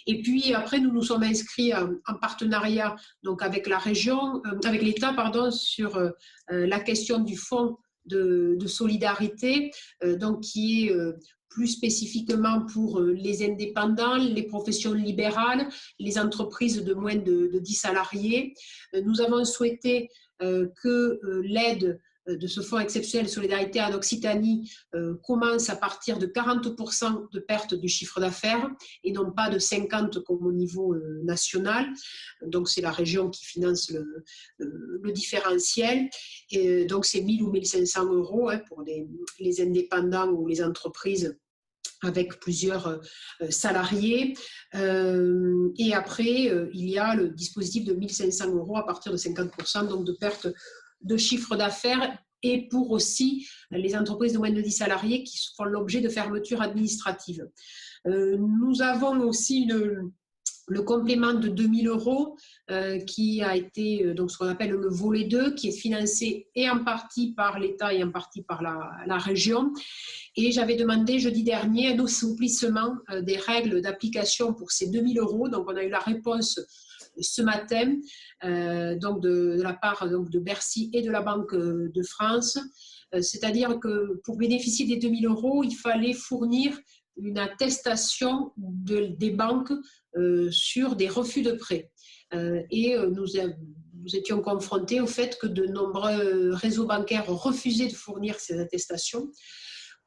Et puis après, nous nous sommes inscrits en partenariat donc avec la région, avec l'État, pardon, sur la question du fonds de solidarité, donc qui est plus spécifiquement pour les indépendants, les professions libérales, les entreprises de moins de 10 salariés. Nous avons souhaité que l'aide de ce fonds exceptionnel de solidarité en Occitanie commence à partir de 40% de perte du chiffre d'affaires et non pas de 50% comme au niveau national. Donc c'est la région qui finance le différentiel. Et donc c'est 1 000 ou 1 500 euros pour les indépendants ou les entreprises avec plusieurs salariés. Et après, il y a le dispositif de 1 500 euros à partir de 50% donc de perte de chiffre d'affaires et pour aussi les entreprises de moins de 10 salariés qui font l'objet de fermetures administratives. Nous avons aussi le complément de 2 000 euros qui a été donc ce qu'on appelle le volet 2, qui est financé et en partie par l'État et en partie par la région. Et j'avais demandé jeudi dernier un assouplissement des règles d'application pour ces 2 000 euros. Donc on a eu la réponse ce matin donc de la part donc, de Bercy et de la Banque de France. C'est-à-dire que pour bénéficier des 2 000 euros, il fallait fournir une attestation des banques sur des refus de prêt. Et nous étions confrontés au fait que de nombreux réseaux bancaires refusaient de fournir ces attestations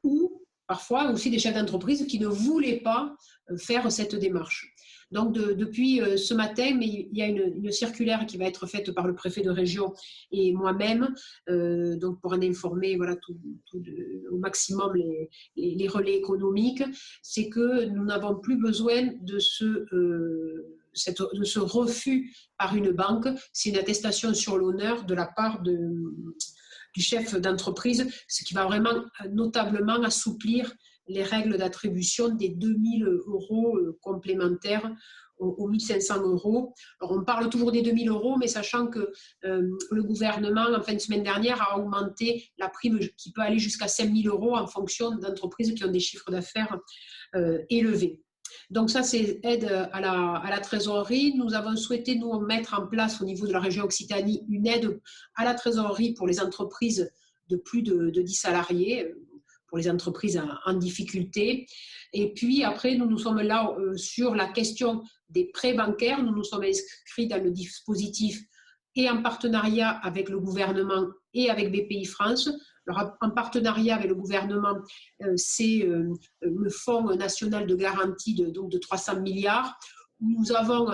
ou parfois aussi des chefs d'entreprise qui ne voulaient pas faire cette démarche. Donc depuis ce matin, mais il y a une circulaire qui va être faite par le préfet de région et moi-même, donc pour en informer voilà, au maximum les relais économiques, c'est que nous n'avons plus besoin de ce refus par une banque. C'est une attestation sur l'honneur de la part du chef d'entreprise, ce qui va vraiment notablement assouplir les règles d'attribution des 2 000 euros complémentaires aux 1 500 euros. Alors on parle toujours des 2 000 euros, mais sachant que le gouvernement, en fin de semaine dernière, a augmenté la prime qui peut aller jusqu'à 5 000 euros en fonction d'entreprises qui ont des chiffres d'affaires élevés. Donc ça, c'est aide à la trésorerie. Nous avons souhaité, nous, mettre en place au niveau de la région Occitanie une aide à la trésorerie pour les entreprises de plus de 10 salariés, pour les entreprises en difficulté. Et puis après, nous nous sommes là sur la question des prêts bancaires. Nous nous sommes inscrits dans le dispositif et en partenariat avec le gouvernement et avec BPI France. Alors, en partenariat avec le gouvernement, c'est le Fonds national de garantie de 300 milliards. Nous avons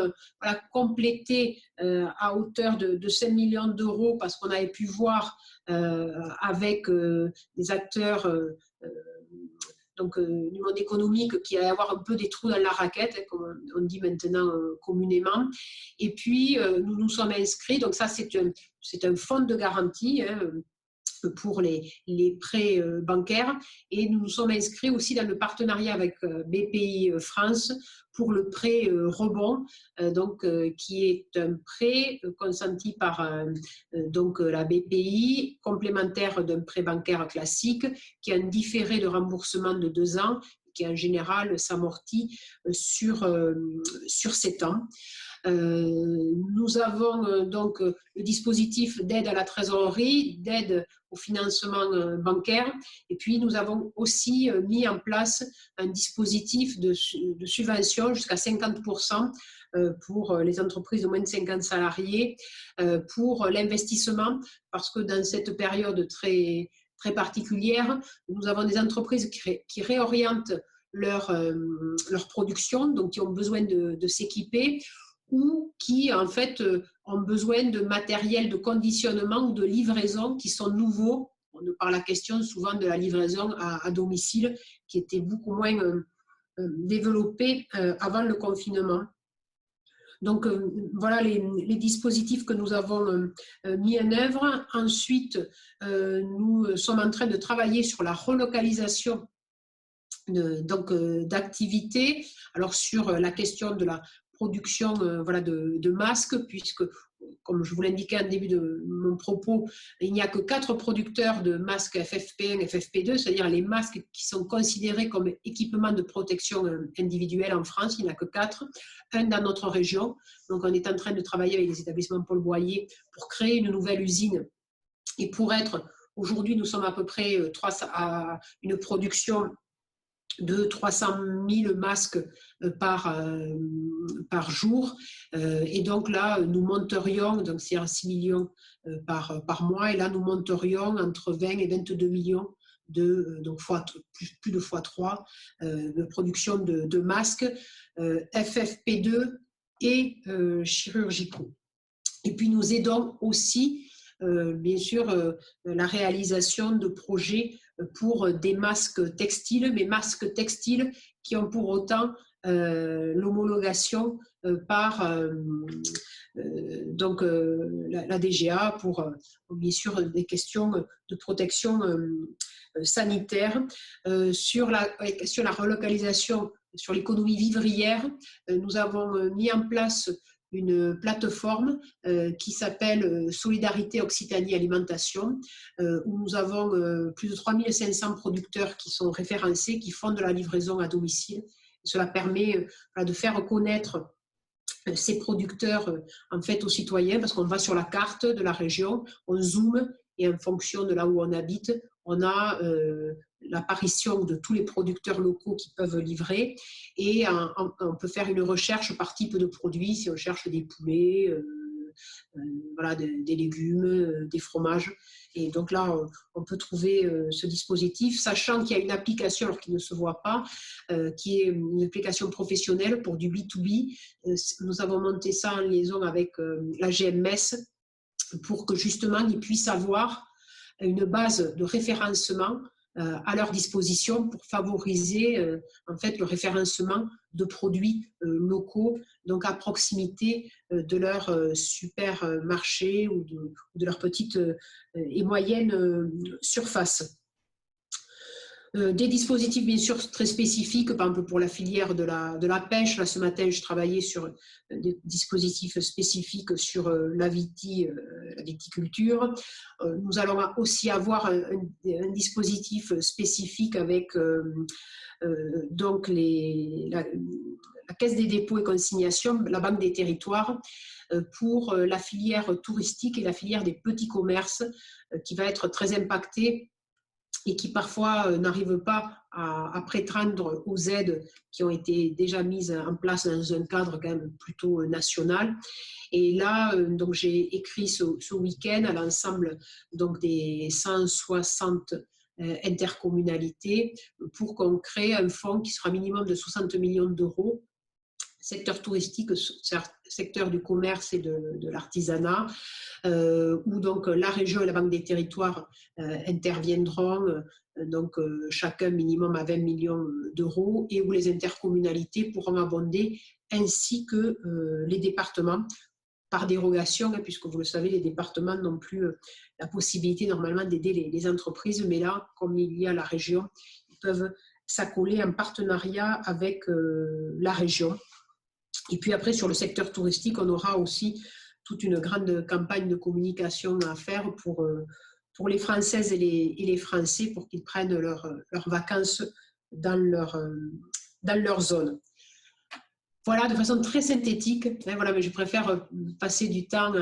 voilà, complété à hauteur de 5 millions d'euros parce qu'on avait pu voir avec des acteurs donc, du monde économique qui allait avoir un peu des trous dans la raquette, comme on dit maintenant communément. Et puis, nous nous sommes inscrits, donc ça c'est un fonds de garantie pour les prêts bancaires et nous nous sommes inscrits aussi dans le partenariat avec BPI France pour le prêt rebond, donc, qui est un prêt consenti par donc, la BPI, complémentaire d'un prêt bancaire classique, qui a un différé de remboursement de 2 ans, qui en général s'amortit sur 7 ans. Nous avons donc le dispositif d'aide à la trésorerie, d'aide au financement bancaire, et puis nous avons aussi mis en place un dispositif de subvention jusqu'à 50% pour les entreprises de moins de 50 salariés pour l'investissement, parce que dans cette période très particulière, nous avons des entreprises qui réorientent leur production, donc qui ont besoin de s'équiper, ou qui en fait ont besoin de matériel de conditionnement ou de livraison qui sont nouveaux. On parle la question souvent de la livraison à domicile qui était beaucoup moins développée avant le confinement. Donc voilà les dispositifs que nous avons mis en œuvre. Ensuite, nous sommes en train de travailler sur la relocalisation d'activités, alors sur la question de la production voilà, de masques, puisque, comme je vous l'indiquais en début de mon propos, il n'y a que 4 producteurs de masques FFP1 et FFP2, c'est-à-dire les masques qui sont considérés comme équipements de protection individuelle en France. Il n'y en a que 4, un dans notre région. Donc, on est en train de travailler avec les établissements Paul Boyer pour créer une nouvelle usine et pour être, aujourd'hui, nous sommes à peu près à une production de 300 000 masques par jour. Et donc là, nous monterions, donc c'est 6 millions par mois, et là, nous monterions entre 20 et 22 millions donc plus de x3 de production de masques FFP2 et chirurgicaux. Et puis, nous aidons aussi bien sûr, la réalisation de projets pour des masques textiles, mais masques textiles qui ont pour autant l'homologation par donc, la DGA pour, bien sûr, des questions de protection sanitaire. Sur la relocalisation, sur l'économie vivrière, nous avons mis en place une plateforme qui s'appelle Solidarité Occitanie Alimentation, où nous avons plus de 3500 producteurs qui sont référencés, qui font de la livraison à domicile. Cela permet de faire connaître ces producteurs en fait aux citoyens, parce qu'on va sur la carte de la région, on zoome, et en fonction de là où on habite, on a l'apparition de tous les producteurs locaux qui peuvent livrer, et on peut faire une recherche par type de produit, si on cherche des poulets, voilà, des légumes, des fromages. Et donc là, on peut trouver ce dispositif, sachant qu'il y a une application, alors qu'il ne se voit pas, qui est une application professionnelle pour du B2B. Nous avons monté ça en liaison avec la GMS pour que justement ils puissent avoir une base de référencement à leur disposition pour favoriser en fait le référencement de produits locaux, donc à proximité de leur supermarché ou de leur petite et moyenne surface. Des dispositifs bien sûr très spécifiques, par exemple pour la filière de la pêche. Là, ce matin, je travaillais sur des dispositifs spécifiques sur la viticulture. Nous allons aussi avoir un dispositif spécifique avec donc la Caisse des dépôts et consignations, la Banque des territoires, pour la filière touristique et la filière des petits commerces, qui va être très impactée et qui parfois n'arrivent pas à prétendre aux aides qui ont été déjà mises en place dans un cadre quand même plutôt national. Et là, donc j'ai écrit ce week-end à l'ensemble donc des 160 intercommunalités pour qu'on crée un fonds qui sera minimum de 60 millions d'euros, secteur touristique, secteur du commerce et de l'artisanat, où donc la région et la Banque des territoires interviendront, donc chacun minimum à 20 millions d'euros, et où les intercommunalités pourront abonder, ainsi que les départements, par dérogation, puisque vous le savez, les départements n'ont plus la possibilité normalement d'aider les entreprises, mais là, comme il y a la région, ils peuvent s'accoler en partenariat avec la région. Et puis après, sur le secteur touristique, on aura aussi toute une grande campagne de communication à faire pour les Françaises et les Français, pour qu'ils prennent leurs vacances dans leur zone. Voilà, de façon très synthétique. Voilà, mais je préfère passer du temps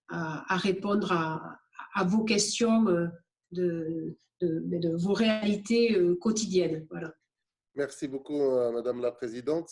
à répondre à vos questions de vos réalités quotidiennes. Voilà. Merci beaucoup, Madame la Présidente.